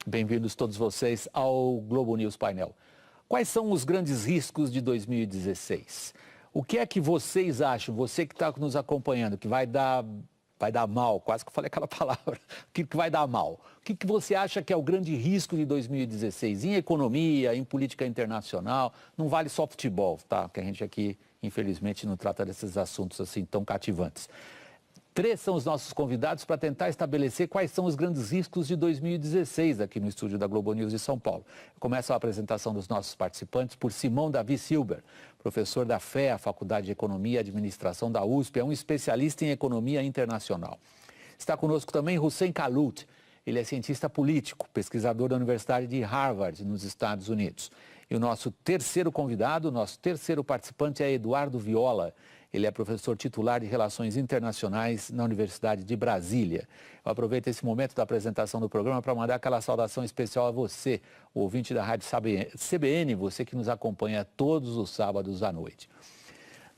Bem-vindos todos vocês ao Globo News Painel. Quais são os grandes riscos de 2016? O que é que vocês acham, você que está nos acompanhando, que vai dar mal, quase que eu falei aquela palavra, que vai dar mal? O que você acha que é o grande risco de 2016? Em economia, em política internacional, não vale só futebol, tá? Que a gente aqui, infelizmente, não trata desses assuntos assim tão cativantes. 3 são os nossos convidados para tentar estabelecer quais são os grandes riscos de 2016 aqui no estúdio da Globo News de São Paulo. Eu começo a apresentação dos nossos participantes por Simão Davi Silber, professor da FEA, Faculdade de Economia e Administração da USP, é um especialista em economia internacional. Está conosco também Hussein Kalut, ele é cientista político, pesquisador da Universidade de Harvard, nos Estados Unidos. E o nosso terceiro convidado, nosso terceiro participante é Eduardo Viola. Ele é professor titular de Relações Internacionais na Universidade de Brasília. Eu aproveito esse momento da apresentação do programa para mandar aquela saudação especial a você, o ouvinte da Rádio CBN, você que nos acompanha todos os sábados à noite.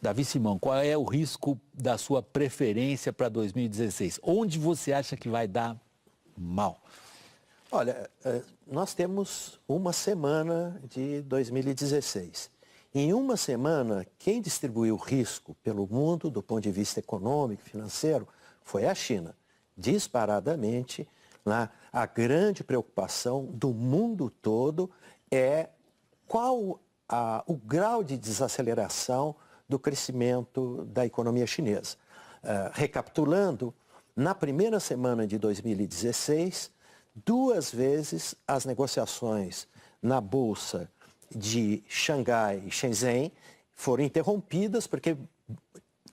Davi Simão, qual é o risco da sua preferência para 2016? Onde você acha que vai dar mal? Olha, nós temos uma semana de 2016. Em uma semana, quem distribuiu o risco pelo mundo, do ponto de vista econômico e financeiro, foi a China. Disparadamente, a grande preocupação do mundo todo é qual o grau de desaceleração do crescimento da economia chinesa. Recapitulando, na primeira semana de 2016, 2 vezes as negociações na Bolsa de Xangai e Shenzhen foram interrompidas porque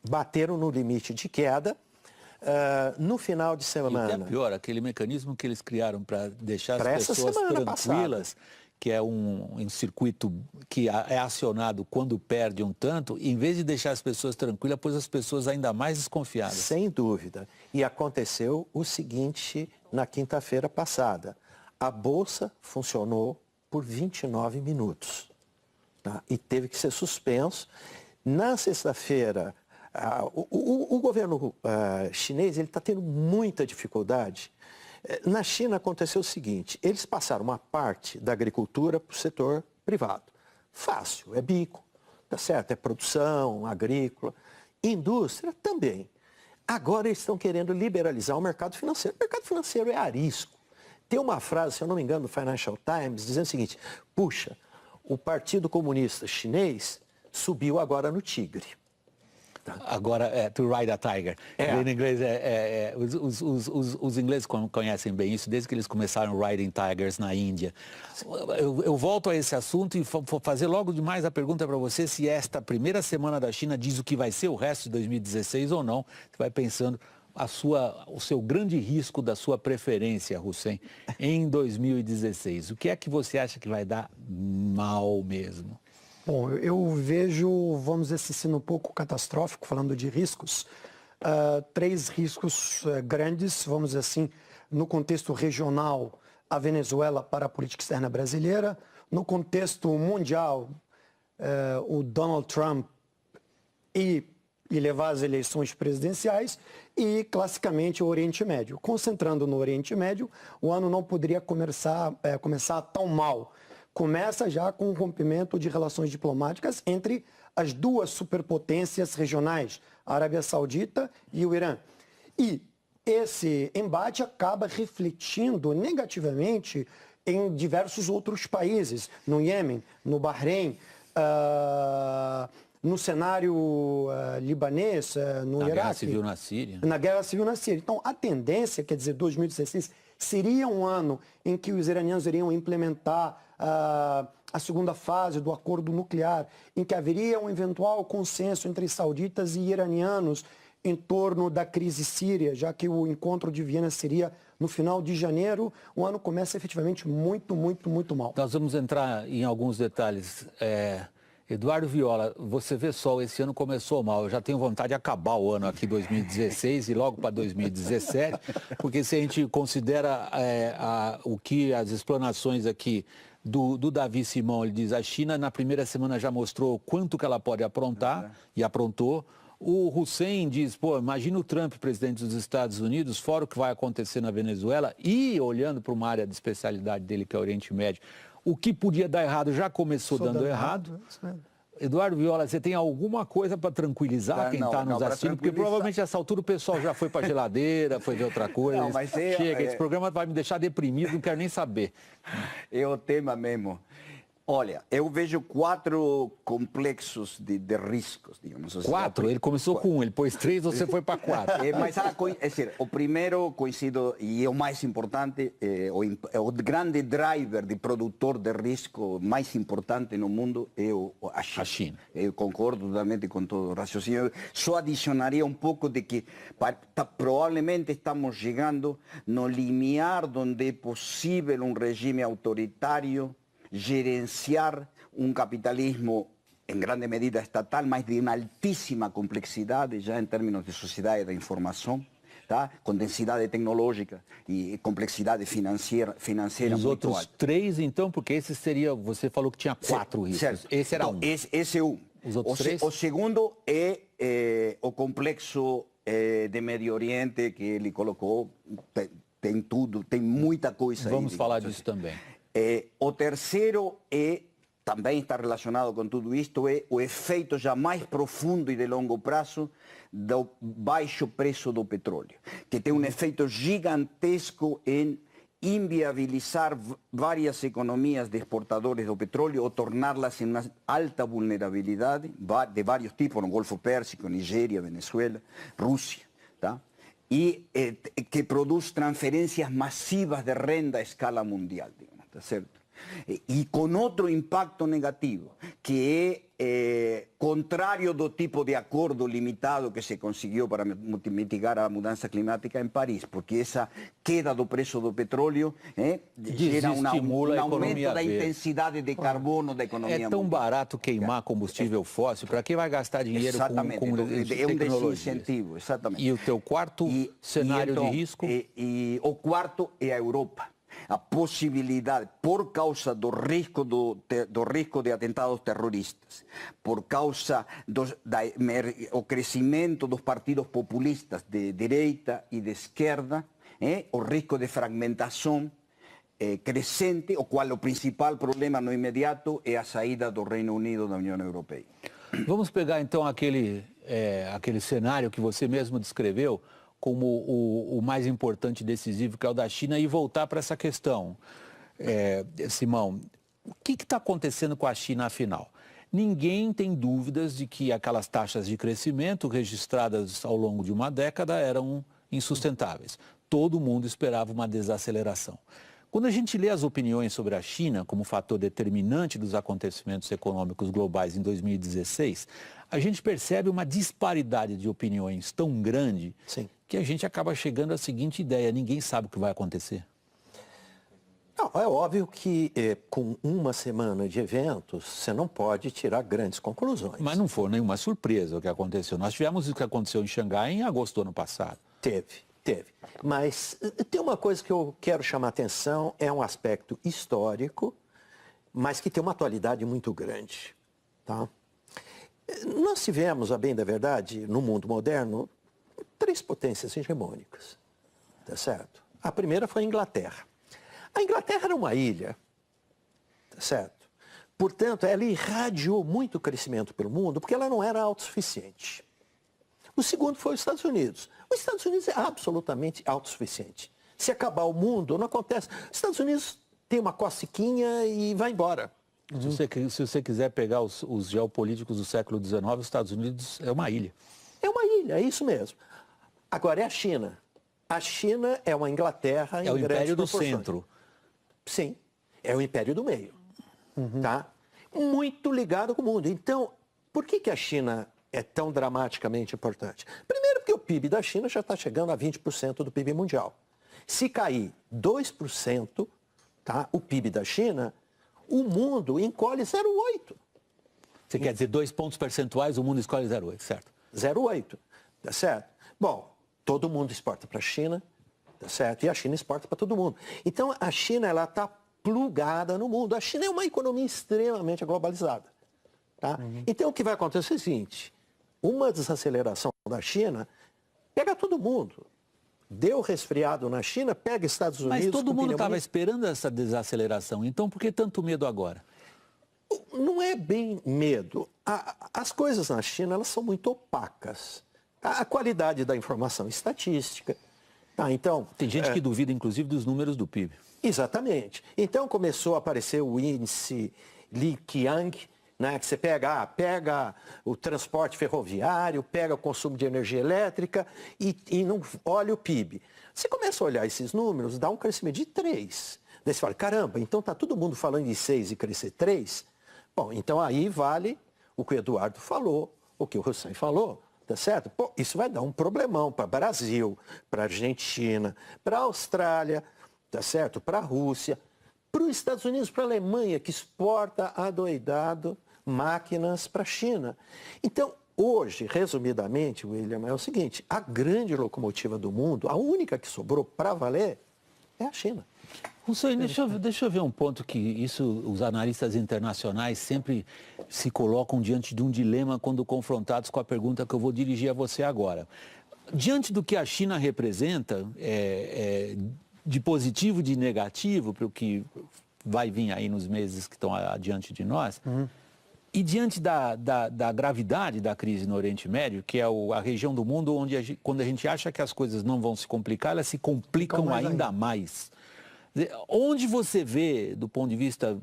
bateram no limite de queda. No final de semana... E o que é pior, aquele mecanismo que eles criaram para deixar as pessoas tranquilas, que é um circuito que é acionado quando perde um tanto, em vez de deixar as pessoas tranquilas, pôs as pessoas ainda mais desconfiadas. Sem dúvida. E aconteceu o seguinte na quinta-feira passada. A Bolsa funcionou por 29 minutos. Tá? E teve que ser suspenso. Na sexta-feira, o governo chinês está tendo muita dificuldade. Na China aconteceu o seguinte, eles passaram uma parte da agricultura para o setor privado. Fácil, é bico, tá certo? É produção agrícola. Indústria também. Agora eles estão querendo liberalizar o mercado financeiro. O mercado financeiro é arisco. Tem uma frase, se eu não me engano, do Financial Times, dizendo o seguinte, puxa, o Partido Comunista Chinês subiu agora no tigre. Tá. Agora, to ride a tiger. Em inglês, os ingleses conhecem bem isso, desde que eles começaram riding tigers na Índia. Eu volto a esse assunto e vou fazer logo demais a pergunta para você se esta primeira semana da China diz o que vai ser o resto de 2016 ou não. Você vai pensando... o seu grande risco da sua preferência, Hussein, em 2016. O que é que você acha que vai dar mal mesmo? Bom, eu vejo, vamos dizer assim, sendo um pouco catastrófico, falando de riscos, 3 riscos grandes, vamos dizer assim, no contexto regional, a Venezuela para a política externa brasileira, no contexto mundial, o Donald Trump e levar as eleições presidenciais e, classicamente, o Oriente Médio. Concentrando no Oriente Médio, o ano não poderia começar tão mal. Começa já com o rompimento de relações diplomáticas entre as 2 superpotências regionais, a Arábia Saudita e o Irã. E esse embate acaba refletindo negativamente em diversos outros países, no Iêmen, no Bahrein, no cenário libanês, no Iraque. Na Guerra Civil na Síria. Na Guerra Civil na Síria. Então, a tendência, quer dizer, 2016, seria um ano em que os iranianos iriam implementar a segunda fase do acordo nuclear, em que haveria um eventual consenso entre sauditas e iranianos em torno da crise síria, já que o encontro de Viena seria no final de janeiro. O ano começa efetivamente muito mal. Nós vamos entrar em alguns detalhes. Eduardo Viola, você vê só, esse ano começou mal. Eu já tenho vontade de acabar o ano aqui, 2016, e logo para 2017, porque se a gente considera o que as explanações aqui do Davi Simão, ele diz, a China na primeira semana já mostrou quanto que ela pode aprontar, e aprontou. O Hussein diz, pô, imagina o Trump, presidente dos Estados Unidos, fora o que vai acontecer na Venezuela e olhando para uma área de especialidade dele, que é o Oriente Médio, o que podia dar errado já começou dando errado. Eduardo Viola, você tem alguma coisa para tranquilizar quem está nos assistindo? Porque provavelmente nessa altura o pessoal já foi para a geladeira, foi ver outra coisa. Não, mas chega, esse programa vai me deixar deprimido, não quero nem saber. É o tema mesmo. Olha, eu vejo 4 complexos de riscos, digamos assim. 4? Ele começou com 1, ele pôs 3, você foi para 4. Mas, é dizer, o primeiro coincido, e é o mais importante, o grande driver de produtor de risco mais importante no mundo é a China. A China. Eu concordo totalmente com todo o raciocínio. Só adicionaria um pouco de que provavelmente estamos chegando no limiar onde é possível um regime autoritário gerenciar um capitalismo em grande medida estatal, mas de uma altíssima complexidade, já em termos de sociedade da informação, tá? Com densidade tecnológica e complexidade financeira Os muito outros alta. 3, então, porque esse seria, você falou que tinha 4 riscos. Certo. Esse era Então, 1. Esse é um. Os outros 3? O segundo é o complexo de Médio Oriente, que ele colocou, tem tudo, tem muita coisa. Vamos aí, falar digamos disso assim. também. O terceiro também está relacionado com tudo isto, é o efeito já mais profundo e de longo prazo do baixo preço do petróleo, que tem um efeito gigantesco em inviabilizar várias economias de exportadores do petróleo ou torná-las em uma alta vulnerabilidade de vários tipos, no Golfo Pérsico, Nigéria, Venezuela, Rússia, tá? E que produz transferências massivas de renda a escala mundial, digamos, tá certo? E com outro impacto negativo, que é contrário do tipo de acordo limitado que se conseguiu para mitigar a mudança climática em Paris, porque essa queda do preço do petróleo gera um aumento da intensidade de carbono da economia mundial. É tão barato queimar combustível fóssil, para quem vai gastar dinheiro com é um desincentivo, exatamente. E o teu quarto cenário de risco? E o quarto é a Europa. A possibilidade, por causa do risco de atentados terroristas, por causa do crescimento dos partidos populistas de direita e de esquerda, o risco de fragmentação crescente, o qual o principal problema no imediato é a saída do Reino Unido da União Europeia. Vamos pegar então aquele cenário que você mesmo descreveu como o mais importante e decisivo, que é o da China, e voltar para essa questão. Simão, o que está acontecendo com a China, afinal? Ninguém tem dúvidas de que aquelas taxas de crescimento registradas ao longo de uma década eram insustentáveis. Todo mundo esperava uma desaceleração. Quando a gente lê as opiniões sobre a China como fator determinante dos acontecimentos econômicos globais em 2016, a gente percebe uma disparidade de opiniões tão grande Sim. que a gente acaba chegando à seguinte ideia: ninguém sabe o que vai acontecer. Não, é óbvio que com uma semana de eventos, você não pode tirar grandes conclusões. Mas não foi nenhuma surpresa o que aconteceu. Nós tivemos o que aconteceu em Xangai em agosto do ano passado. Teve. Mas tem uma coisa que eu quero chamar a atenção, é um aspecto histórico, mas que tem uma atualidade muito grande. Tá? Nós tivemos, a bem da verdade, no mundo moderno, 3 potências hegemônicas. Tá certo? A primeira foi a Inglaterra. A Inglaterra era uma ilha, tá certo? Portanto, ela irradiou muito crescimento pelo mundo, porque ela não era autossuficiente. O segundo foi os Estados Unidos. Os Estados Unidos é absolutamente autossuficiente. Se acabar o mundo, não acontece. Os Estados Unidos tem uma cosquinha e vai embora. Se você quiser pegar os geopolíticos do século XIX, os Estados Unidos é uma ilha. É uma ilha, é isso mesmo. Agora é a China. A China é uma Inglaterra em É o grandes império do proporções. centro. Sim, é o império do meio. Tá? Muito ligado com o mundo. Então, por que a China é tão dramaticamente importante? Primeiro porque o PIB da China já está chegando a 20% do PIB mundial. Se cair 2%, tá, o PIB da China, o mundo encolhe 0,8%. Você quer dizer 2 pontos percentuais, o mundo escolhe 0,8, certo? 0,8%, tá certo? Bom, todo mundo exporta para a China, tá certo? E a China exporta para todo mundo. Então, a China, ela está plugada no mundo. A China é uma economia extremamente globalizada. Tá? Então, o que vai acontecer é o seguinte: uma desaceleração da China pega todo mundo. Deu resfriado na China, pega Estados Unidos. Mas todo mundo estava pneumonia. esperando essa desaceleração, então por que tanto medo agora? Não é bem medo. As coisas na China, elas são muito opacas. A qualidade da informação estatística. Então, Tem gente que duvida, inclusive, dos números do PIB. exatamente. Então começou a aparecer o índice Li Qiang, né, que você pega o transporte ferroviário, pega o consumo de energia elétrica e não olha o PIB. Você começa a olhar esses números, dá um crescimento de 3. Daí você fala, caramba, então está todo mundo falando de 6 e crescer 3? Bom, então aí vale o que o Eduardo falou, o que o Hussein falou, tá certo? Pô, isso vai dar um problemão para Brasil, para Argentina, para Austrália, tá certo? Para a Rússia, para os Estados Unidos, para a Alemanha, que exporta adoidado máquinas para a China. Então, hoje, resumidamente, William, é o seguinte, a grande locomotiva do mundo, a única que sobrou para valer, é a China. Hussein, deixa eu ver um ponto que os analistas internacionais sempre se colocam diante de um dilema quando confrontados com a pergunta que eu vou dirigir a você agora. Diante do que a China representa, de positivo e de negativo, para o que vai vir aí nos meses que estão adiante de nós, e diante da gravidade da crise no Oriente Médio, que é a região do mundo onde, quando a gente acha que as coisas não vão se complicar, elas se complicam ainda mais. Onde você vê, do ponto de vista,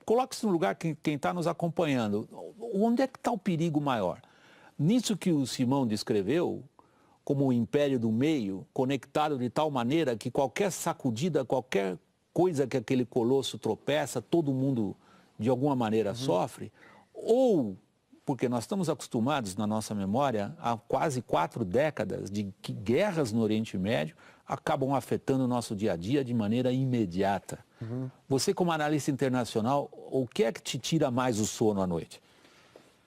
coloque-se no lugar quem está nos acompanhando, onde é que está o perigo maior? Nisso que o Simão descreveu, como o império do meio, conectado de tal maneira que qualquer sacudida, qualquer coisa que aquele colosso tropeça, todo mundo de alguma maneira sofre, ou porque nós estamos acostumados na nossa memória há quase 4 décadas de que guerras no Oriente Médio acabam afetando o nosso dia a dia de maneira imediata. Você, como analista internacional, o que é que te tira mais o sono à noite?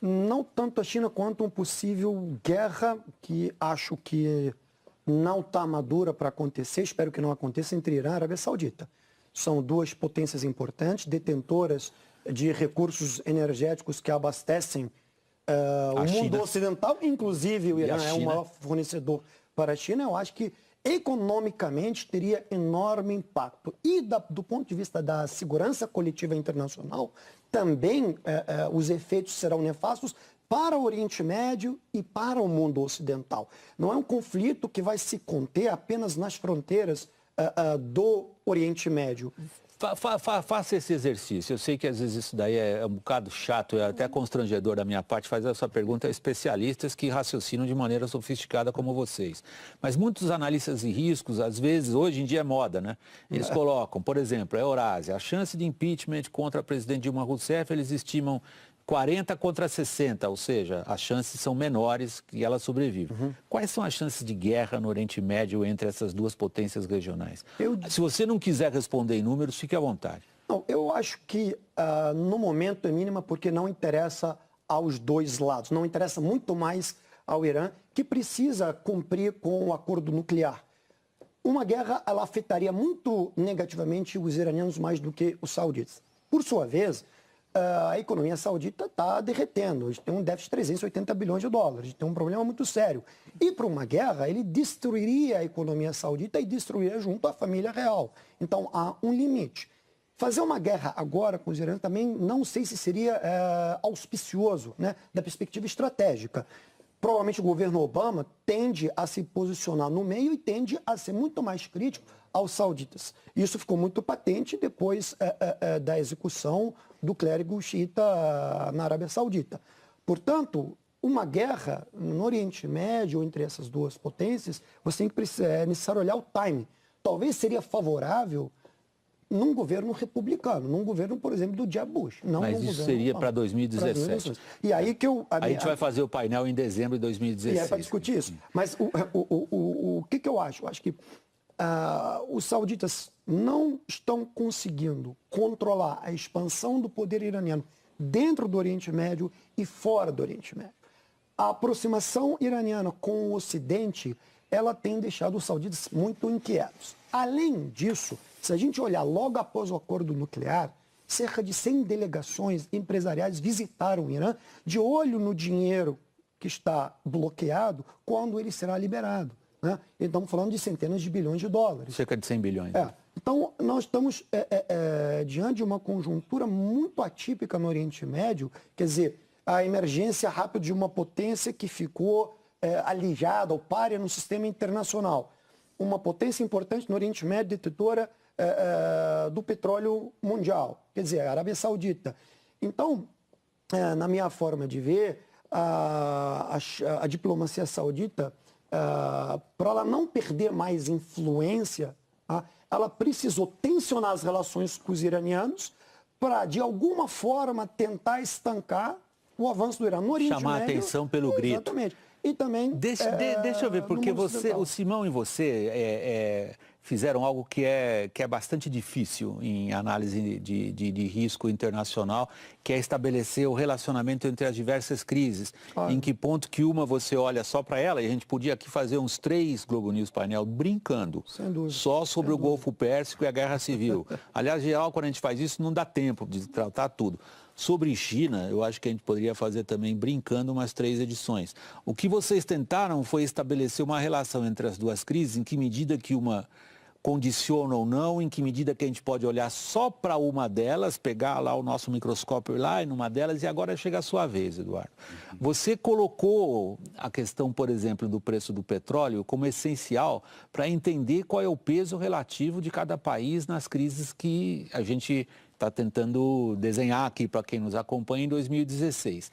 Não tanto a China quanto uma possível guerra que acho que não está madura para acontecer, espero que não aconteça, entre Irã e Arábia Saudita. São duas potências importantes, detentoras de recursos energéticos que abastecem o mundo ocidental, inclusive o Irã é o maior fornecedor para a China. Eu acho que economicamente teria enorme impacto. E do ponto de vista da segurança coletiva internacional, também os efeitos serão nefastos para o Oriente Médio e para o mundo ocidental. Não é um conflito que vai se conter apenas nas fronteiras do Oriente Médio. Faça esse exercício. Eu sei que às vezes isso daí é um bocado chato, é até constrangedor da minha parte fazer essa pergunta a especialistas que raciocinam de maneira sofisticada como vocês. Mas muitos analistas de riscos, às vezes, hoje em dia é moda, né? Eles colocam, por exemplo, a Eurásia, a chance de impeachment contra a presidente Dilma Rousseff, eles estimam 40 contra 60, ou seja, as chances são menores que ela sobrevive. Quais são as chances de guerra no Oriente Médio entre essas duas potências regionais? Se você não quiser responder em números, fique à vontade. Não, eu acho que no momento é mínima porque não interessa aos dois lados. Não interessa muito mais ao Irã, que precisa cumprir com o acordo nuclear. Uma guerra, ela afetaria muito negativamente os iranianos mais do que os sauditas. Por sua vez, a economia saudita está derretendo. A gente tem um déficit de 380 bilhões de dólares. A gente tem um problema muito sério. E para uma guerra, ele destruiria a economia saudita e destruiria junto a família real. Então, há um limite. Fazer uma guerra agora com os iranianos também não sei se seria auspicioso, né, da perspectiva estratégica. Provavelmente o governo Obama tende a se posicionar no meio e tende a ser muito mais crítico aos sauditas. Isso ficou muito patente depois da execução do clérigo xiita na Arábia Saudita. Portanto, uma guerra no Oriente Médio entre essas duas potências, você tem que é necessário olhar o time. Talvez seria favorável num governo republicano, num governo, por exemplo, do Jeb Bush. Não mas isso seria para 2017. E aí que a gente vai fazer o painel em dezembro de 2016. E é para discutir isso. Mas o que eu acho? Eu acho que os sauditas não estão conseguindo controlar a expansão do poder iraniano dentro do Oriente Médio e fora do Oriente Médio. A aproximação iraniana com o Ocidente, ela tem deixado os sauditas muito inquietos. Além disso, se a gente olhar logo após o acordo nuclear, cerca de 100 delegações empresariais visitaram o Irã de olho no dinheiro que está bloqueado, quando ele será liberado, né? Então, estamos falando de centenas de bilhões de dólares. Cerca de 100 bilhões. Então, nós estamos diante de uma conjuntura muito atípica no Oriente Médio, quer dizer, a emergência rápida de uma potência que ficou alijada ou pária no sistema internacional. Uma potência importante no Oriente Médio, detentora do petróleo mundial, quer dizer, a Arábia Saudita. Então, na minha forma de ver, a diplomacia saudita, para ela não perder mais influência, ela precisou tensionar as relações com os iranianos para, de alguma forma, tentar estancar o avanço do Irã no Oriente Médio. Chamar a atenção pelo grito. Exatamente. E também... Deixa eu ver, porque o Simão e você fizeram algo que é bastante difícil em análise de risco internacional, que é estabelecer o relacionamento entre as diversas crises. Claro. Em que ponto que uma você olha só para ela, e a gente podia aqui fazer uns 3 Globo News Painel brincando, só sobre o Golfo Pérsico e a Guerra Civil. Aliás, em geral, quando a gente faz isso, não dá tempo de tratar tudo. Sobre China, eu acho que a gente poderia fazer também brincando umas 3 edições. O que vocês tentaram foi estabelecer uma relação entre as duas crises, em que medida que uma condiciona ou não, em que medida que a gente pode olhar só para uma delas, pegar lá o nosso microscópio lá e numa delas, e agora chega a sua vez, Eduardo. Você colocou a questão, por exemplo, do preço do petróleo como essencial para entender qual é o peso relativo de cada país nas crises que a gente está tentando desenhar aqui para quem nos acompanha em 2016.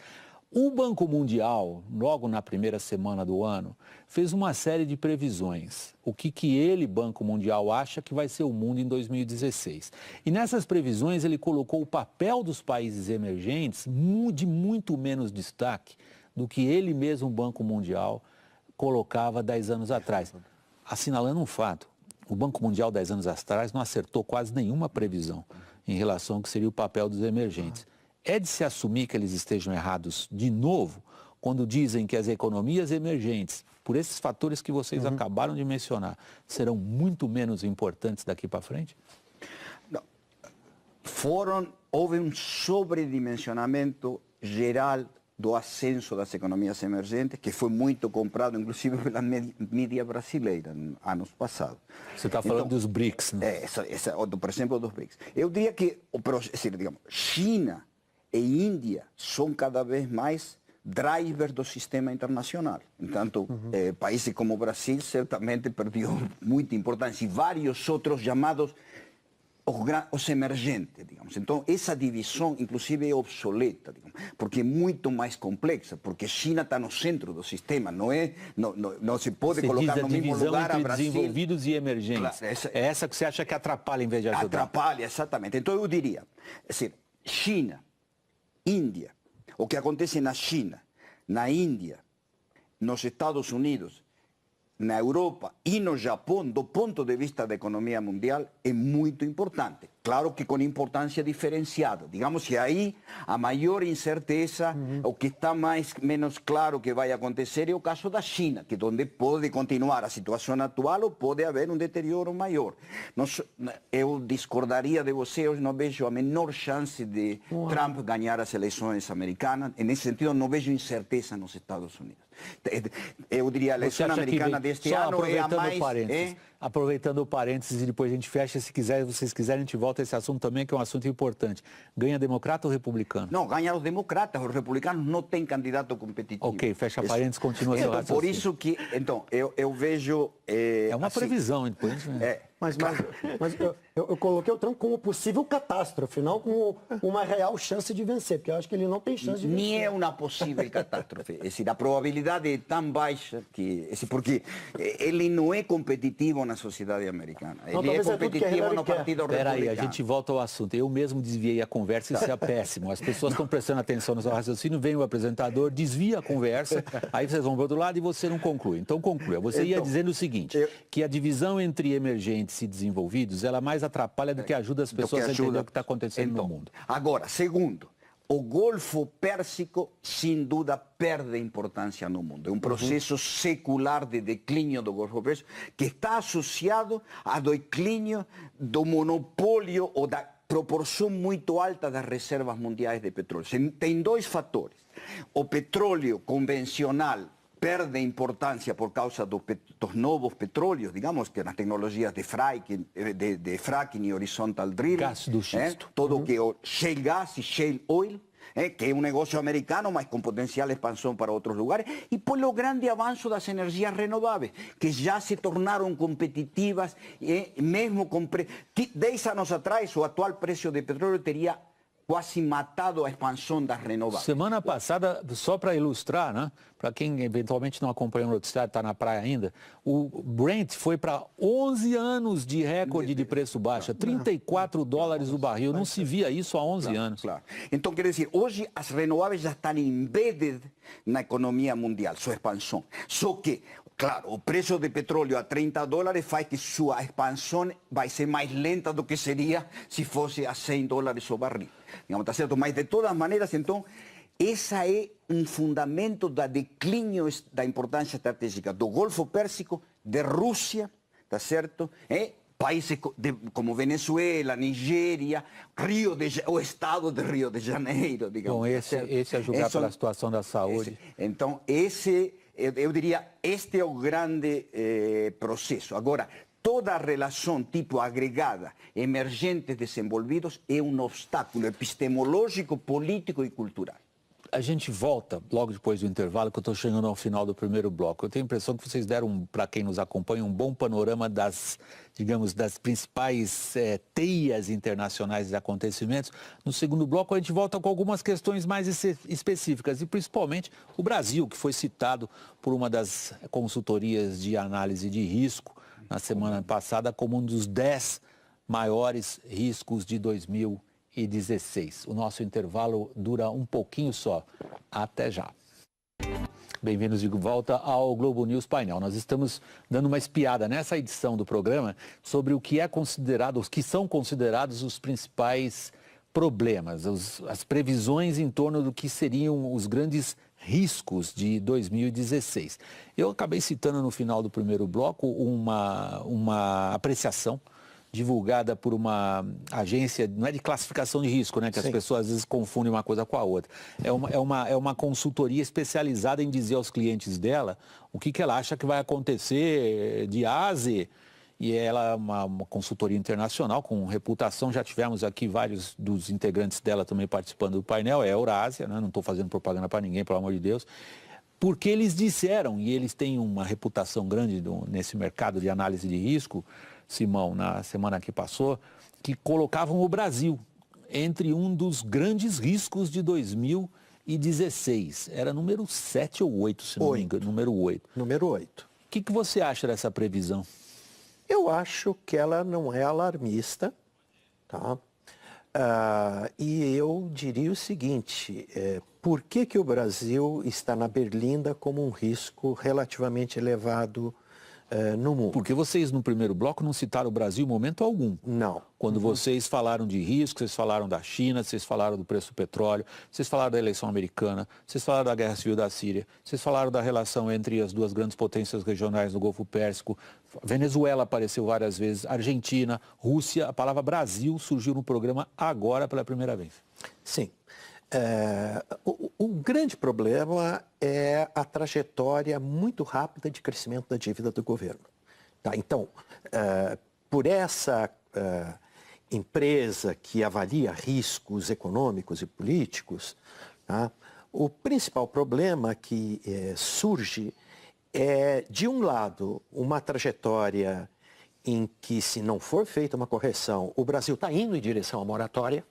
O Banco Mundial, logo na primeira semana do ano, fez uma série de previsões. O que ele, Banco Mundial, acha que vai ser o mundo em 2016. E nessas previsões ele colocou o papel dos países emergentes de muito menos destaque do que ele mesmo, o Banco Mundial, colocava 10 anos atrás. Assinalando um fato, o Banco Mundial 10 anos atrás não acertou quase nenhuma previsão em relação ao que seria o papel dos emergentes. É de se assumir que eles estejam errados de novo, quando dizem que as economias emergentes, por esses fatores que vocês acabaram de mencionar, serão muito menos importantes daqui para frente? Não. Houve um sobredimensionamento geral do ascenso das economias emergentes, que foi muito comprado, inclusive, pela mídia brasileira, anos passados. Você está falando dos BRICS, né? Por exemplo, dos BRICS. Eu diria que, digamos, China e Índia são cada vez mais drivers do sistema internacional. Entanto, países como o Brasil certamente perdeu muita importância, e vários outros chamados os emergentes, digamos. Então, essa divisão, inclusive, é obsoleta, digamos, porque é muito mais complexa, porque China está no centro do sistema, não se pode colocar no mesmo lugar a Brasil. Desenvolvidos e emergentes. Claro, é essa que você acha que atrapalha em vez de ajudar? Atrapalha, exatamente. Então, eu diria, China, Índia, o que acontece na China, na Índia, nos Estados Unidos, na Europa e no Japão, do ponto de vista da economia mundial, é muito importante. Claro que com importância diferenciada. Digamos que aí a maior incerteza, o que está menos claro que vai acontecer é o caso da China, que onde pode continuar a situação atual ou pode haver um deterioro maior. Eu discordaria de você, eu não vejo a menor chance de Trump ganhar as eleições americanas. Nesse sentido, eu não vejo incerteza nos Estados Unidos. Eu diria, a eleição americana deste ano é a mais... Aproveitando o parênteses e depois a gente fecha, se vocês quiserem, a gente volta a esse assunto também, que é um assunto importante. Ganha democrata ou republicano? Não, ganha os democratas, os republicanos não têm candidato competitivo. Ok, fecha parênteses, continua seu raciocínio. Por isso que, então, eu vejo... É uma previsão, depois. Mas eu coloquei o Trump como possível catástrofe, não como uma real chance de vencer, porque eu acho que ele não tem chance de vencer. Nem é uma possível catástrofe. É decir, a probabilidade é tão baixa que... porque ele não é competitivo na sociedade americana. Ele é competitivo no Partido Republicano. Peraí, a gente volta ao assunto. Eu mesmo desviei a conversa e isso é péssimo. As pessoas estão prestando atenção no seu raciocínio, vem o apresentador, desvia a conversa, aí vocês vão para o outro lado e você não conclui. Então conclua. Você ia dizendo o seguinte, que a divisão entre emergentes e desenvolvidos, ela mais atrapalha do que ajuda as pessoas a entender o que está acontecendo no mundo. Agora, segundo, o Golfo Pérsico, sem dúvida, perde importância no mundo. É um processo secular de declínio do Golfo Pérsico que está associado ao declínio do monopólio ou da proporção muito alta das reservas mundiais de petróleo. Tem dois fatores. O petróleo convencional perde importância por causa dos novos petróleos, digamos, que nas tecnologias de fracking e horizontal drilling. Gás do xisto. Todo que o shale gas e shale oil, que é um negócio americano, mas com potencial expansão para outros lugares, e pelo grande avanço das energias renováveis, que já se tornaram competitivas, mesmo com 10 anos atrás, o atual preço de petróleo teria quase matado a expansão das renováveis. Semana passada, só para ilustrar, né? Para quem eventualmente não acompanhou o noticiário, está na praia ainda, o Brent foi para 11 anos de recorde de preço baixo, $34 o barril. Não se via isso há 11 anos. Claro. Então, quer dizer, hoje as renováveis já estão embedded na economia mundial, sua expansão. Só que, claro, o preço de petróleo a $30 faz que sua expansão vai ser mais lenta do que seria se fosse a $100 o barril. Digamos, tá certo? Mas de todas maneiras, então, essa é um fundamento da declínio da importância estratégica do Golfo Pérsico, de Rússia, tá certo? Países como Venezuela, Nigéria, o estado de Rio de Janeiro, digamos. Bom, esse é julgar pela situação da saúde. Então, eu diria, este é o grande processo. Agora, toda a relação tipo agregada, emergentes desenvolvidos, é um obstáculo epistemológico, político e cultural. A gente volta logo depois do intervalo, que eu estou chegando ao final do primeiro bloco. Eu tenho a impressão que vocês deram, para quem nos acompanha, um bom panorama das, digamos, das principais teias internacionais de acontecimentos. No segundo bloco, a gente volta com algumas questões mais específicas, e principalmente o Brasil, que foi citado por uma das consultorias de análise de risco na semana passada como um dos 10 maiores riscos de 2016. O nosso intervalo dura um pouquinho só. Até já. Bem-vindos de volta ao Globo News Painel. Nós estamos dando uma espiada nessa edição do programa sobre o que é considerado, os que são considerados os principais problemas, as previsões em torno do que seriam os grandes riscos de 2016. Eu acabei citando no final do primeiro bloco uma apreciação divulgada por uma agência, não é de classificação de risco, né? Que as pessoas às vezes confundem uma coisa com a outra. É uma consultoria especializada em dizer aos clientes dela o que ela acha que vai acontecer de A a Z. E ela é uma consultoria internacional com reputação, já tivemos aqui vários dos integrantes dela também participando do painel, é a Eurásia, né? Não estou fazendo propaganda para ninguém, pelo amor de Deus, porque eles disseram, e eles têm uma reputação grande nesse mercado de análise de risco, Simão, na semana que passou, que colocavam o Brasil entre um dos grandes riscos de 2016. Era número 7 ou 8, se não me engano, número 8. Número 8. O que você acha dessa previsão? Eu acho que ela não é alarmista, tá? E eu diria o seguinte, por que o Brasil está na berlinda como um risco relativamente elevado no mundo? Porque vocês no primeiro bloco não citaram o Brasil em momento algum. Não. Quando vocês falaram de risco, vocês falaram da China, vocês falaram do preço do petróleo, vocês falaram da eleição americana, vocês falaram da guerra civil da Síria, vocês falaram da relação entre as duas grandes potências regionais no Golfo Pérsico, Venezuela apareceu várias vezes, Argentina, Rússia, a palavra Brasil surgiu no programa agora pela primeira vez. Sim. O grande problema é a trajetória muito rápida de crescimento da dívida do governo. Tá? Então, por essa empresa que avalia riscos econômicos e políticos, tá? O principal problema que surge é, de um lado, uma trajetória em que, se não for feita uma correção, o Brasil está indo em direção à moratória,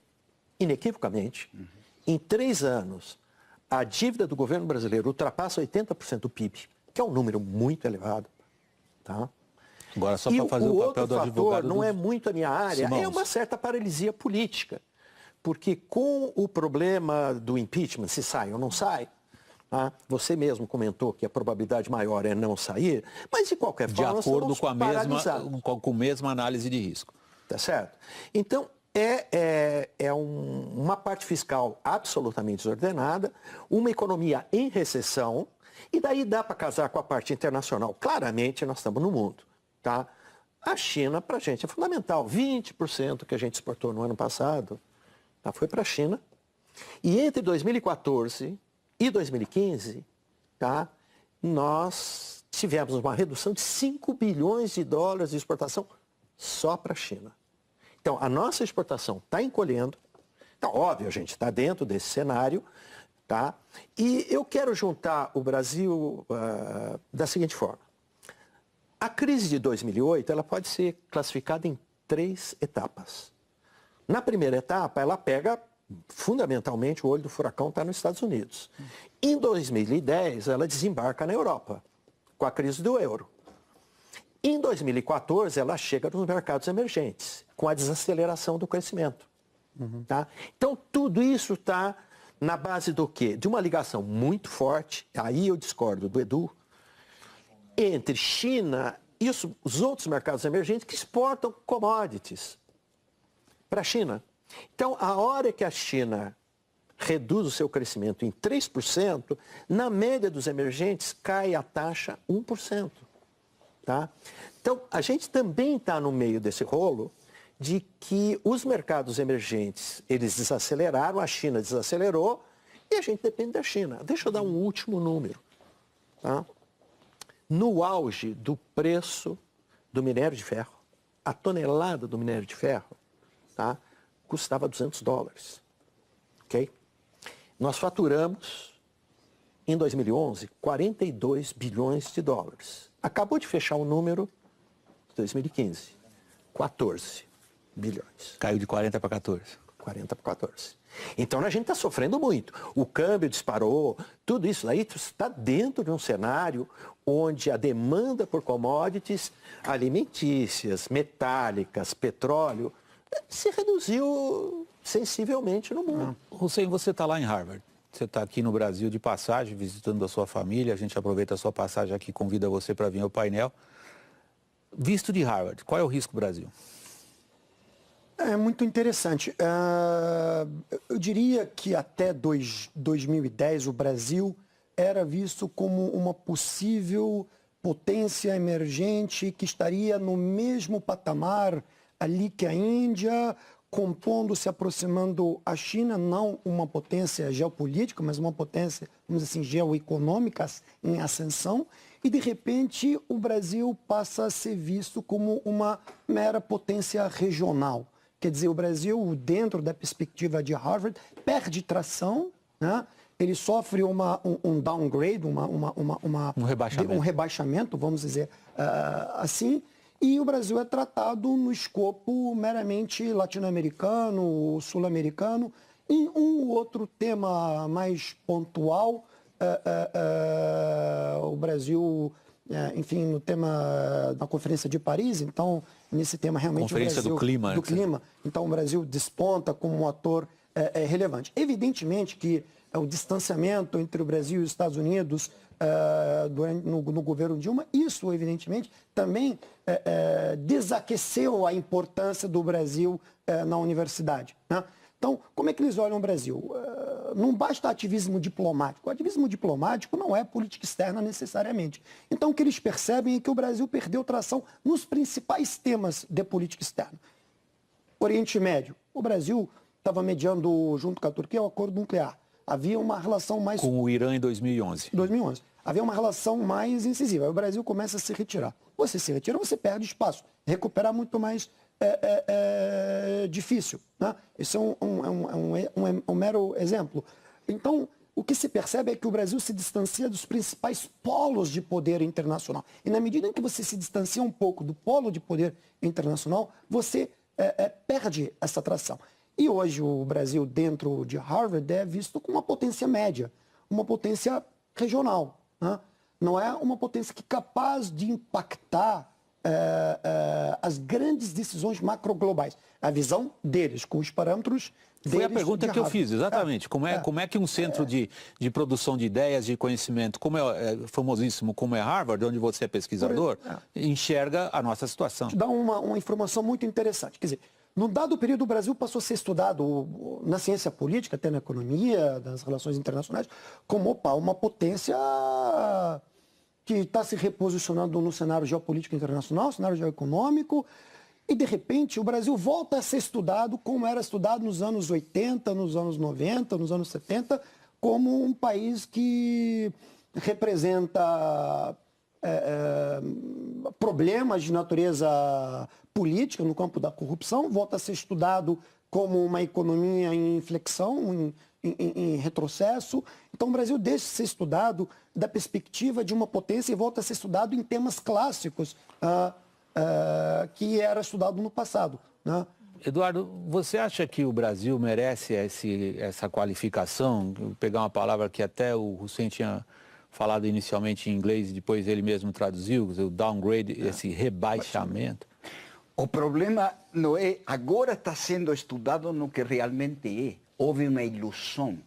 inequivocamente. Em 3 anos, a dívida do governo brasileiro ultrapassa 80% do PIB, que é um número muito elevado. Tá? Agora, só para fazer o papel do advogado... não é muito a minha área, é uma certa paralisia política. Porque com o problema do impeachment, se sai ou não sai, tá? Você mesmo comentou que a probabilidade maior é não sair, mas de qualquer forma... De acordo com a mesma análise de risco. Tá certo? Então, uma parte fiscal absolutamente desordenada, uma economia em recessão, e daí dá para casar com a parte internacional. Claramente, nós estamos no mundo. Tá? A China, para a gente, é fundamental. 20% que a gente exportou no ano passado foi para a China. E entre 2014 e 2015, nós tivemos uma redução de 5 bilhões de dólares de exportação só para a China. Então, a nossa exportação está encolhendo. Então, óbvio, a gente está dentro desse cenário. E eu quero juntar o Brasil da seguinte forma. A crise de 2008 ela pode ser classificada em 3 etapas. Na primeira etapa, ela pega, fundamentalmente, o olho do furacão está nos Estados Unidos. Em 2010, ela desembarca na Europa, com a crise do euro. Em 2014, ela chega nos mercados emergentes, com a desaceleração do crescimento. Então, tudo isso está na base do quê? De uma ligação muito forte, aí eu discordo do Edu, entre China e os outros mercados emergentes que exportam commodities para a China. Então, a hora que a China reduz o seu crescimento em 3%, na média dos emergentes cai a taxa 1%. Então, a gente também está no meio desse rolo de que os mercados emergentes, eles desaceleraram, a China desacelerou e a gente depende da China. Deixa eu dar um último número. No auge do preço do minério de ferro, a tonelada do minério de ferro custava $200. Okay? Nós faturamos, em 2011, 42 bilhões de dólares. Acabou de fechar o número de 2015, 14 bilhões. Caiu de 40 para 14. 40 para 14. Então a gente está sofrendo muito. O câmbio disparou, tudo isso aí está dentro de um cenário onde a demanda por commodities alimentícias, metálicas, petróleo, se reduziu sensivelmente no mundo. Hussein, você está lá em Harvard. Você está aqui no Brasil de passagem, visitando a sua família. A gente aproveita a sua passagem aqui e convida você para vir ao painel. Visto de Harvard, qual é o risco Brasil? É muito interessante. Eu diria que até 2010 o Brasil era visto como uma possível potência emergente que estaria no mesmo patamar ali que a Índia, compondo, se aproximando a China, não uma potência geopolítica, mas uma potência, vamos dizer assim, geoeconômica em ascensão. E, de repente, o Brasil passa a ser visto como uma mera potência regional. Quer dizer, o Brasil, dentro da perspectiva de Harvard, perde tração, Ele sofre um downgrade, um rebaixamento, vamos dizer assim, e o Brasil é tratado no escopo meramente latino-americano, sul-americano. Em um outro tema mais pontual, o Brasil, enfim, no tema da Conferência de Paris, então, nesse tema realmente Conferência o Brasil, do clima. Então o Brasil desponta como um ator relevante. Evidentemente que o distanciamento entre o Brasil e os Estados Unidos no governo Dilma, isso evidentemente também desaqueceu a importância do Brasil na universidade. Então, como é que eles olham o Brasil? Não basta ativismo diplomático. O ativismo diplomático não é política externa necessariamente. Então, o que eles percebem é que o Brasil perdeu tração nos principais temas de política externa. Oriente Médio. O Brasil estava mediando, junto com a Turquia, o acordo nuclear. Havia uma relação mais... Com o Irã em 2011. 2011. Havia uma relação mais incisiva. Aí o Brasil começa a se retirar. Você se retira, você perde espaço. Recuperar muito mais difícil. Isso é um mero exemplo. Então, o que se percebe é que o Brasil se distancia dos principais polos de poder internacional. E na medida em que você se distancia um pouco do polo de poder internacional, você perde essa atração. E hoje o Brasil, dentro de Harvard, é visto como uma potência média, uma potência regional. Não é uma potência que é capaz de impactar as grandes decisões macroglobais. A visão deles, com os parâmetros deles. Foi a pergunta que eu fiz, exatamente. Como é que um centro de produção de ideias, de conhecimento, como é famosíssimo como é Harvard, onde você é pesquisador, enxerga a nossa situação? Te dá uma informação muito interessante. Quer dizer, num dado período, o Brasil passou a ser estudado na ciência política, até na economia, das relações internacionais, como uma potência que está se reposicionando no cenário geopolítico internacional, cenário geoeconômico, e de repente o Brasil volta a ser estudado como era estudado nos anos 80, nos anos 90, nos anos 70, como um país que representa problemas de natureza política no campo da corrupção, volta a ser estudado como uma economia em inflexão, em retrocesso. Então o Brasil deixa de ser estudado da perspectiva de uma potência e volta a ser estudado em temas clássicos que era estudado no passado, né? Eduardo, você acha que o Brasil merece essa qualificação? Vou pegar uma palavra que até o Hussein tinha falado inicialmente em inglês e depois ele mesmo traduziu, o downgrade, esse rebaixamento. O problema não é, agora está sendo estudado no que realmente é. Houve uma ilusão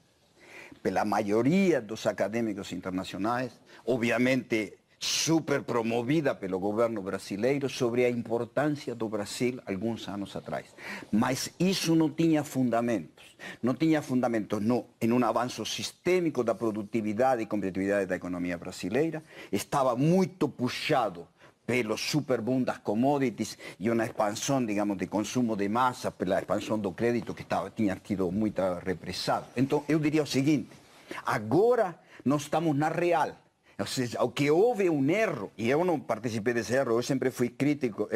pela maioria dos acadêmicos internacionais, obviamente super promovida pelo governo brasileiro, sobre a importância do Brasil alguns anos atrás. Mas isso não tinha fundamentos. Não tinha fundamentos em um avanço sistêmico da produtividade e competitividade da economia brasileira. Estava muito puxado pelo superboom das commodities e uma expansão, digamos, de consumo de massa, pela expansão do crédito que tinha sido muito represado. Então, eu diria o seguinte, agora nós estamos na real. Ou seja, o que houve um erro, e eu não participei desse erro, eu sempre fui crítico,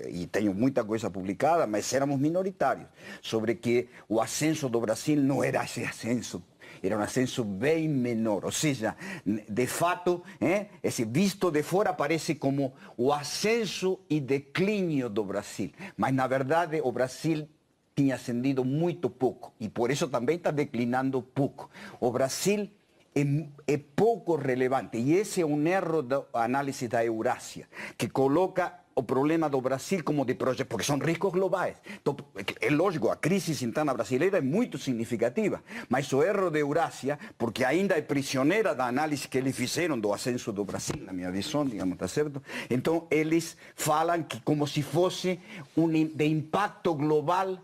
e tenho muita coisa publicada, mas éramos minoritários, sobre que o ascenso do Brasil não era esse ascenso, era um ascenso bem menor. Ou seja, de fato, esse visto de fora parece como o ascenso e declínio do Brasil, mas na verdade o Brasil tinha ascendido muito pouco, e por isso também está declinando pouco. O Brasil é pouco relevante, e esse é um erro da análise da Eurásia, que coloca o problema do Brasil como de projeto, porque são riscos globais. Então, é lógico, a crise interna brasileira é muito significativa, mas o erro da Eurásia, porque ainda é prisioneira da análise que eles fizeram do ascenso do Brasil, na minha visão, digamos, tá certo? Então, eles falam que como se fosse de impacto global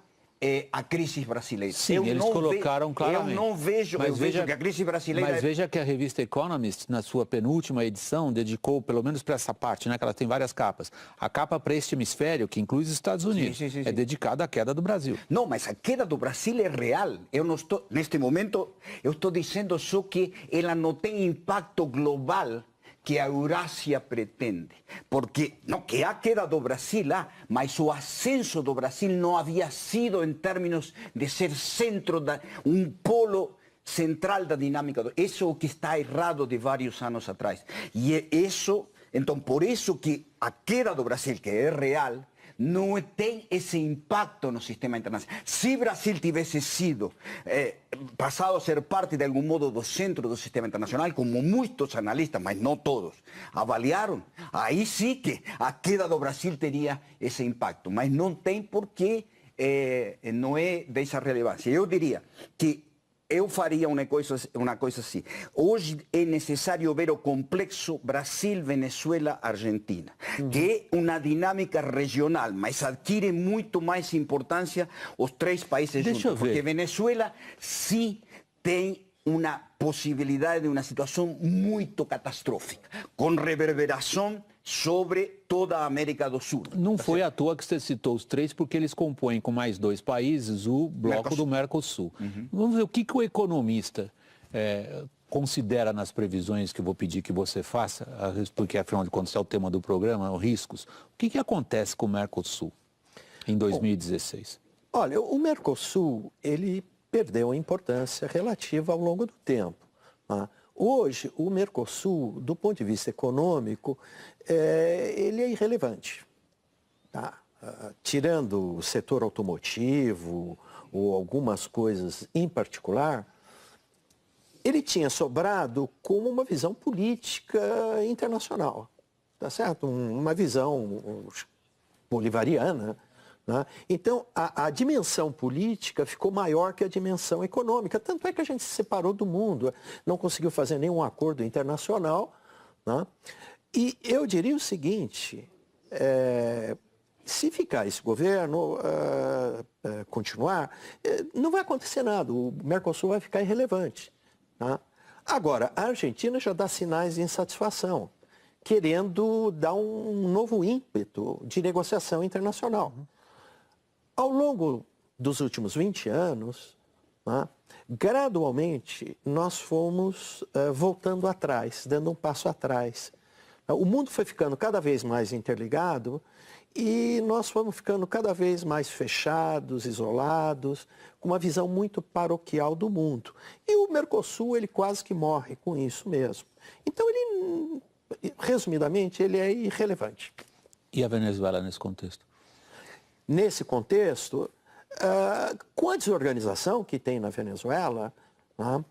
a crise brasileira. Sim, eles colocaram claramente. Eu não vejo, vejo que a crise brasileira... Mas veja que a revista Economist, na sua penúltima edição, dedicou, pelo menos para essa parte, né, que ela tem várias capas. A capa para este hemisfério, que inclui os Estados Unidos, sim. Dedicada à queda do Brasil. Não, mas a queda do Brasil é real. Eu não estou, neste momento, eu estou dizendo só que ela não tem impacto global que a Eurásia pretende. Porque, não que há queda do Brasil, mas o ascenso do Brasil não havia sido em termos de ser centro, um polo central da dinâmica. Isso é o que está errado de vários anos atrás. E é isso, então, por isso que a queda do Brasil, que é real, não tem esse impacto no sistema internacional. Se Brasil tivesse sido passado a ser parte de algum modo do centro do sistema internacional, como muitos analistas, mas não todos, avaliaram, aí sim que a queda do Brasil teria esse impacto, mas não tem porque não é dessa relevância. Eu diria que eu faria uma coisa assim. Hoje é necessário ver o complexo Brasil, Venezuela, Argentina, que é uma dinâmica regional, mas adquire muito mais importância os três países juntos. Porque Venezuela sim tem uma possibilidade de uma situação muito catastrófica, com reverberação sobre toda a América do Sul. Não foi à toa que você citou os três, porque eles compõem com mais dois países o bloco do Mercosul. Vamos ver o que o economista considera nas previsões que eu vou pedir que você faça, porque afinal de contas é o tema do programa, os riscos. O que acontece com o Mercosul em 2016? Bom, olha, o Mercosul, ele perdeu a importância relativa ao longo do tempo. Hoje, o Mercosul, do ponto de vista econômico, ele é irrelevante. Tá? Tirando o setor automotivo ou algumas coisas em particular, ele tinha sobrado como uma visão política internacional. Tá certo? Uma visão bolivariana. Né? Então, a dimensão política ficou maior que a dimensão econômica. Tanto é que a gente se separou do mundo, não conseguiu fazer nenhum acordo internacional. Né? E eu diria o seguinte, se ficar esse governo, continuar, não vai acontecer nada, o Mercosul vai ficar irrelevante. Tá? Agora, a Argentina já dá sinais de insatisfação. querendo dar um novo ímpeto de negociação internacional. Ao longo dos últimos 20 anos, né, gradualmente nós fomos voltando atrás, dando um passo atrás. O mundo foi ficando cada vez mais interligado e nós fomos ficando cada vez mais fechados, isolados, com uma visão muito paroquial do mundo. E o Mercosul, ele quase que morre com isso mesmo. Então, ele, resumidamente, ele é irrelevante. E a Venezuela nesse contexto? Nesse contexto, com a desorganização que tem na Venezuela, né,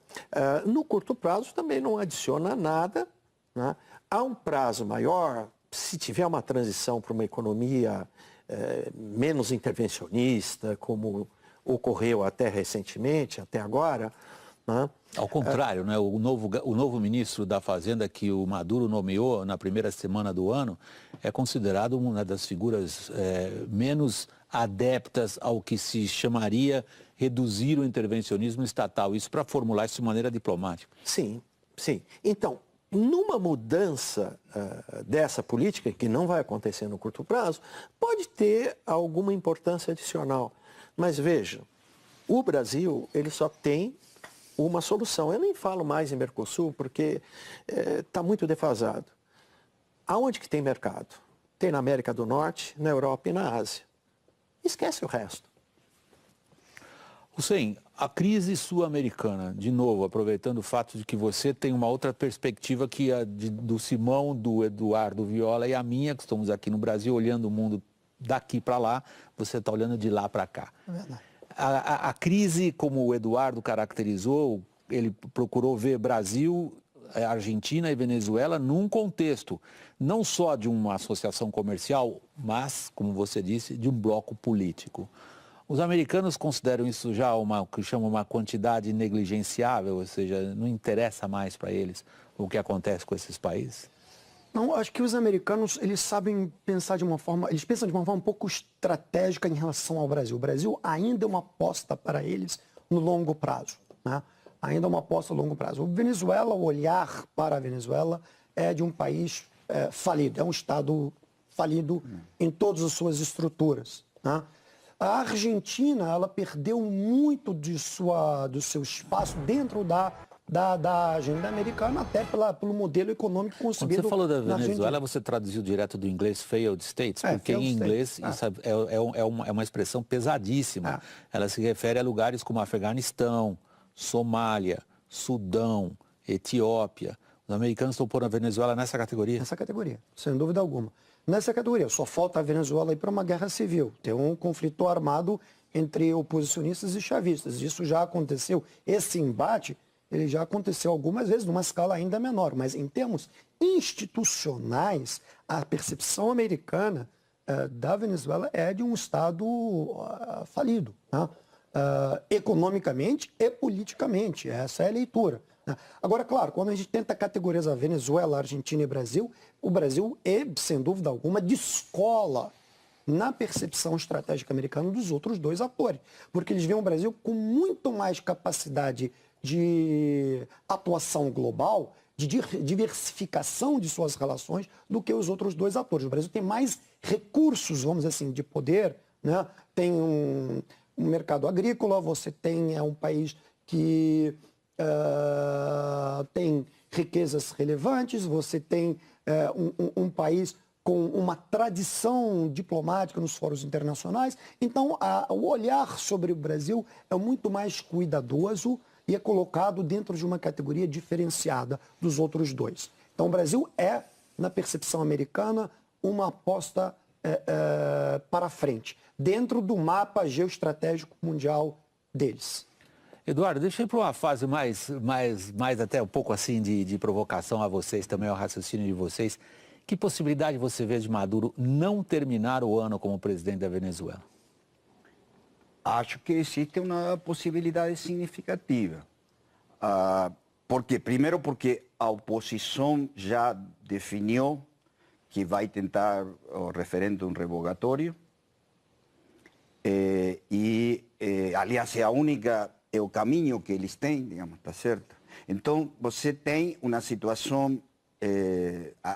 no curto prazo também não adiciona nada, né? A um prazo maior, se tiver uma transição para uma economia menos intervencionista, como ocorreu até recentemente, até agora, né? Ao contrário, né? O novo ministro da Fazenda que o Maduro nomeou na primeira semana do ano é considerado uma das figuras menos adeptas ao que se chamaria reduzir o intervencionismo estatal. Isso para formular isso de maneira diplomática. Sim, sim. Então, numa mudança dessa política, que não vai acontecer no curto prazo, pode ter alguma importância adicional. Mas veja, o Brasil, ele só tem uma solução. Eu nem falo mais em Mercosul, porque está muito defasado. Aonde que tem mercado? Tem na América do Norte, na Europa e na Ásia. Esquece o resto. Hussein, a crise sul-americana, de novo, aproveitando o fato de que você tem uma outra perspectiva que a do Simão, do Eduardo Viola e a minha, que estamos aqui no Brasil olhando o mundo daqui para lá, você está olhando de lá para cá. É verdade. A crise, como o Eduardo caracterizou, ele procurou ver Brasil, Argentina e Venezuela num contexto não só de uma associação comercial, mas, como você disse, de um bloco político. Os americanos consideram isso já o que chamam uma quantidade negligenciável, ou seja, não interessa mais para eles o que acontece com esses países? Não, acho que os americanos, eles sabem pensar de uma forma, eles pensam de uma forma um pouco estratégica em relação ao Brasil. O Brasil ainda é uma aposta para eles no longo prazo, né? Ainda é uma aposta a longo prazo. O Venezuela, o olhar para a Venezuela é de um país falido, é um Estado falido em todas as suas estruturas, né? A Argentina, ela perdeu muito do seu espaço dentro da agenda americana, até pelo modelo econômico concebido. Quando você falou da na Venezuela, Argentina. você traduziu direto do inglês failed states, porque failed em inglês states, isso é uma expressão pesadíssima. Ela se refere a lugares como Afeganistão, Somália, Sudão, Etiópia. Os americanos estão pondo a Venezuela nessa categoria? Nessa categoria, sem dúvida alguma. Nessa categoria, só falta a Venezuela ir para uma guerra civil. Tem um conflito armado entre oposicionistas e chavistas. Isso já aconteceu. Esse embate, ele já aconteceu algumas vezes, numa escala ainda menor. Mas em termos institucionais, a percepção americana da Venezuela é de um Estado falido, né? Economicamente e politicamente. Essa é a leitura. Agora, claro, quando a gente tenta categorizar Venezuela, Argentina e Brasil, o Brasil é, sem dúvida alguma, descola na percepção estratégica americana dos outros dois atores. Porque eles veem o Brasil com muito mais capacidade de atuação global, de diversificação de suas relações do que os outros dois atores. O Brasil tem mais recursos, vamos dizer assim, de poder, né? Tem um mercado agrícola, você tem um país que tem riquezas relevantes, você tem um país com uma tradição diplomática nos fóruns internacionais. Então, o olhar sobre o Brasil é muito mais cuidadoso e é colocado dentro de uma categoria diferenciada dos outros dois. Então, o Brasil é, na percepção americana, uma aposta para frente, dentro do mapa geoestratégico mundial deles. Eduardo, deixa eu ir para uma fase mais até um pouco assim de provocação a vocês, também ao raciocínio de vocês. Que possibilidade você vê de Maduro não terminar o ano como presidente da Venezuela? Acho que existe uma possibilidade significativa. Por quê? Primeiro porque a oposição já definiu que vai tentar o referêndum revogatório. Aliás, é o caminho que eles têm, digamos, tá certo? Então, você tem uma situação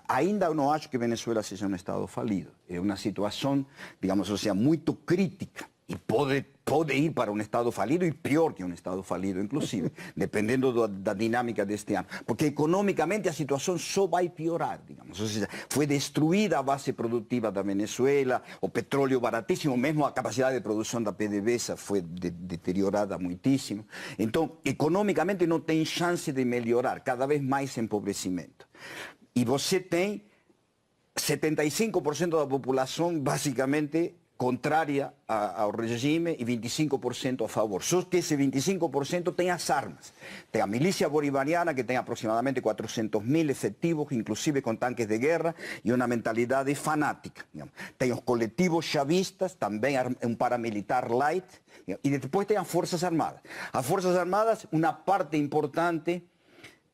ainda eu não acho que Venezuela seja um Estado falido. É uma situação, digamos, ou seja, muito crítica. E pode ir para um Estado falido e pior que um Estado falido, inclusive, dependendo da dinâmica deste ano. Porque economicamente a situação só vai piorar, digamos. Ou seja, foi destruída a base produtiva da Venezuela, o petróleo baratíssimo, mesmo a capacidade de produção da PDVSA foi deteriorada muitíssimo. Então, economicamente não tem chance de melhorar, cada vez mais empobrecimento. E você tem 75% da população, basicamente, contrária ao regime e 25% a favor. Só que esse 25% tem as armas. Tem a milícia bolivariana, que tem aproximadamente 400.000 efetivos, inclusive com tanques de guerra, e uma mentalidade fanática. Tem os coletivos chavistas, também um paramilitar light, e depois tem as Forças Armadas. As Forças Armadas, uma parte importante,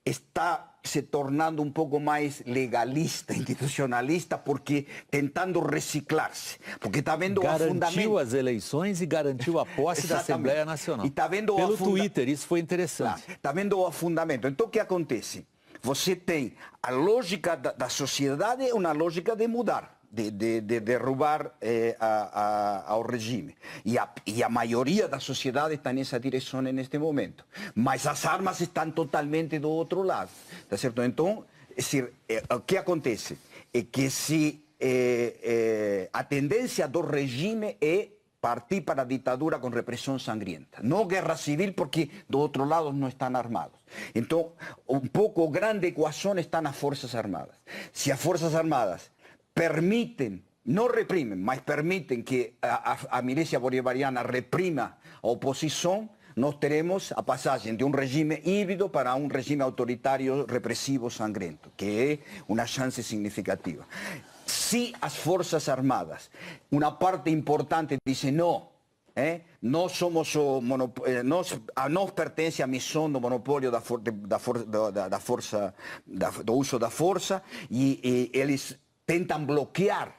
está se tornando um pouco mais legalista, institucionalista, porque tentando reciclar-se. Porque está vendo o afundamento. Garantiu as eleições e garantiu a posse da Assembleia Nacional. E tá vendo pelo Twitter, isso foi interessante. Está vendo o afundamento. Então, o que acontece? Você tem a lógica da sociedade, uma lógica de mudar. De derrubar ao regime. E a maioria da sociedade está nessa direção neste momento. Mas as armas estão totalmente do outro lado. Tá certo? Então, o que acontece? É que a tendência do regime é partir para a ditadura com repressão sangrienta. Não guerra civil, porque do outro lado não estão armados. Então, um pouco a grande equação está nas Forças Armadas. Se as Forças Armadas permitem, não reprimem, mas permitem que a milícia bolivariana reprima a oposição, nós teremos a passagem de um regime híbrido para um regime autoritário, repressivo, sangrento, que é uma chance significativa. Se as Forças Armadas, uma parte importante diz não, nós somos a nós pertence a missão do monopólio do uso da força, e eles tentam bloquear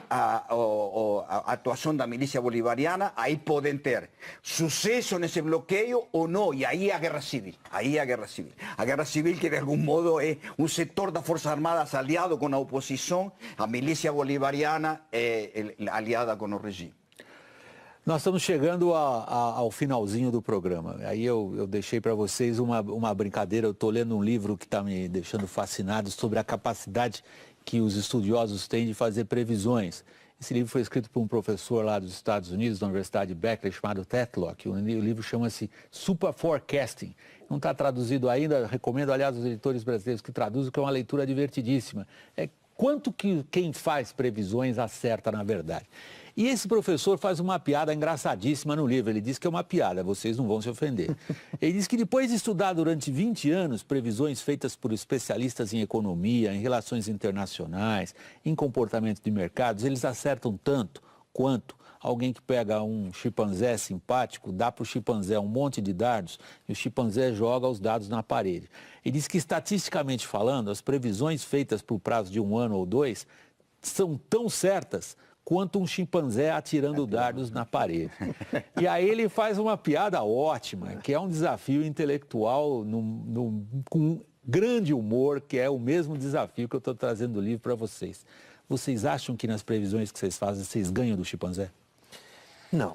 a atuação da milícia bolivariana, aí podem ter sucesso nesse bloqueio ou não, e aí a guerra civil. Aí a guerra civil. A guerra civil, que de algum modo é um setor das Forças Armadas aliado com a oposição, a milícia bolivariana é aliada com o regime. Nós estamos chegando ao finalzinho do programa. Aí eu deixei para vocês uma brincadeira. Eu estou lendo um livro que está me deixando fascinado sobre a capacidade que os estudiosos têm de fazer previsões. Esse livro foi escrito por um professor lá dos Estados Unidos, da Universidade de Berkeley, chamado Tetlock. O livro chama-se Super Forecasting. Não está traduzido ainda, recomendo, aliás, aos editores brasileiros que traduzam, que é uma leitura divertidíssima. É quanto que quem faz previsões acerta, na verdade. E esse professor faz uma piada engraçadíssima no livro. Ele diz que é uma piada, vocês não vão se ofender. Ele diz que depois de estudar durante 20 anos previsões feitas por especialistas em economia, em relações internacionais, em comportamento de mercados, eles acertam tanto quanto alguém que pega um chimpanzé simpático, dá para o chimpanzé um monte de dados e o chimpanzé joga os dados na parede. Ele diz que, estatisticamente falando, as previsões feitas por prazo de 1 ano ou 2 são tão certas quanto um chimpanzé atirando dardos na parede. E aí ele faz uma piada ótima, que é um desafio intelectual com grande humor, que é o mesmo desafio que eu estou trazendo do livro para vocês. Vocês acham que nas previsões que vocês fazem, vocês ganham do chimpanzé? Não.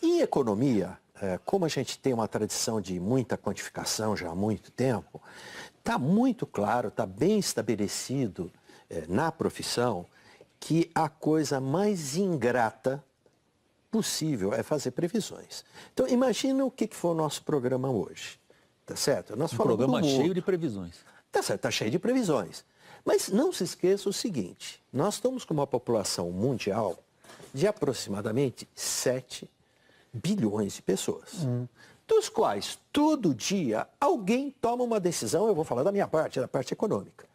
Em economia, como a gente tem uma tradição de muita quantificação já há muito tempo, está muito claro, está bem estabelecido na profissão que a coisa mais ingrata possível é fazer previsões. Então, imagina o que foi o nosso programa hoje, tá certo? Nós falamos um programa cheio de previsões. Tá certo, tá cheio de previsões. Mas não se esqueça o seguinte, nós estamos com uma população mundial de aproximadamente 7 bilhões de pessoas, dos quais todo dia alguém toma uma decisão, eu vou falar da minha parte, da parte econômica.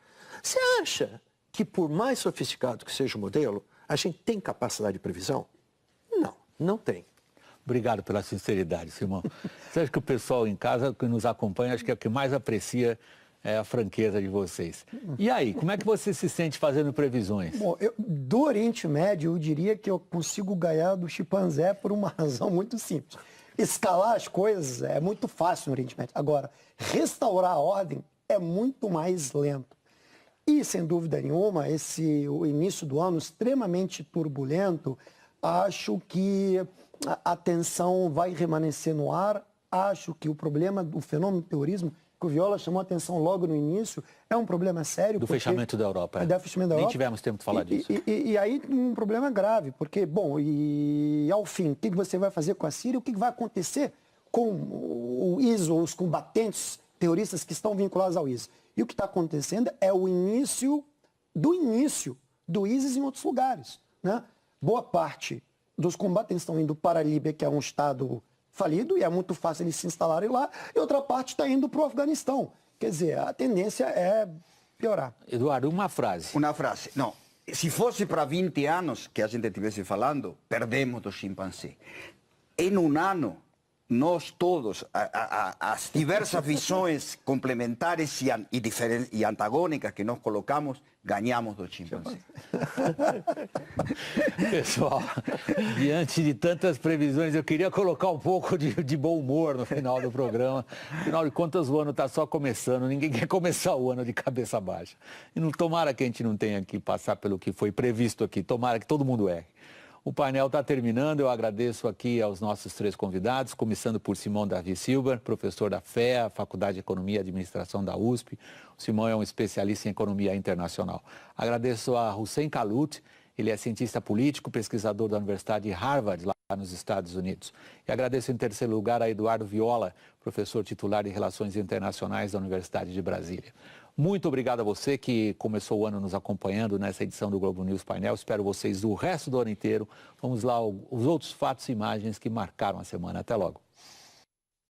Você acha que por mais sofisticado que seja o modelo, a gente tem capacidade de previsão? Não, não tem. Obrigado pela sinceridade, Simão. Você acha que o pessoal em casa que nos acompanha, acho que é o que mais aprecia é a franqueza de vocês. E aí, como é que você se sente fazendo previsões? Bom, do Oriente Médio, eu diria que eu consigo ganhar do chimpanzé por uma razão muito simples. Escalar as coisas é muito fácil no Oriente Médio. Agora, restaurar a ordem é muito mais lento. E, sem dúvida nenhuma, o início do ano extremamente turbulento, acho que a tensão vai permanecer no ar. Acho que o problema do fenômeno do terrorismo, que o Viola chamou a atenção logo no início, é um problema sério. Do fechamento da Europa. Do fechamento da Europa. Nem tivemos tempo de falar disso. E aí um problema grave, porque, bom, e ao fim, o que você vai fazer com a Síria? O que vai acontecer com o ISIS, ou os combatentes terroristas que estão vinculados ao ISIS? E o que está acontecendo é o início do ISIS em outros lugares, né? Boa parte dos combatentes estão indo para a Líbia, que é um estado falido, e é muito fácil eles se instalarem lá, e outra parte está indo para o Afeganistão. Quer dizer, a tendência é piorar. Eduardo, uma frase. Uma frase. Não, se fosse para 20 anos que a gente estivesse falando, perdemos do chimpancé. Em um ano, nós todos, as diversas visões complementares e antagônicas que nós colocamos, ganhamos do chimpancé. Pessoal, diante de tantas previsões, eu queria colocar um pouco de bom humor no final do programa. Afinal de contas, o ano está só começando, ninguém quer começar o ano de cabeça baixa. E não, tomara que a gente não tenha que passar pelo que foi previsto aqui, tomara que todo mundo erre. O painel está terminando, eu agradeço aqui aos nossos 3 convidados, começando por Simão Davi Silva, professor da FEA, Faculdade de Economia e Administração da USP. O Simão é um especialista em economia internacional. Agradeço a Hussein Kalut, ele é cientista político, pesquisador da Universidade de Harvard, lá nos Estados Unidos. E agradeço em terceiro lugar a Eduardo Viola, professor titular de Relações Internacionais da Universidade de Brasília. Muito obrigado a você que começou o ano nos acompanhando nessa edição do Globo News Painel. Espero vocês o resto do ano inteiro. Vamos lá, os outros fatos e imagens que marcaram a semana. Até logo.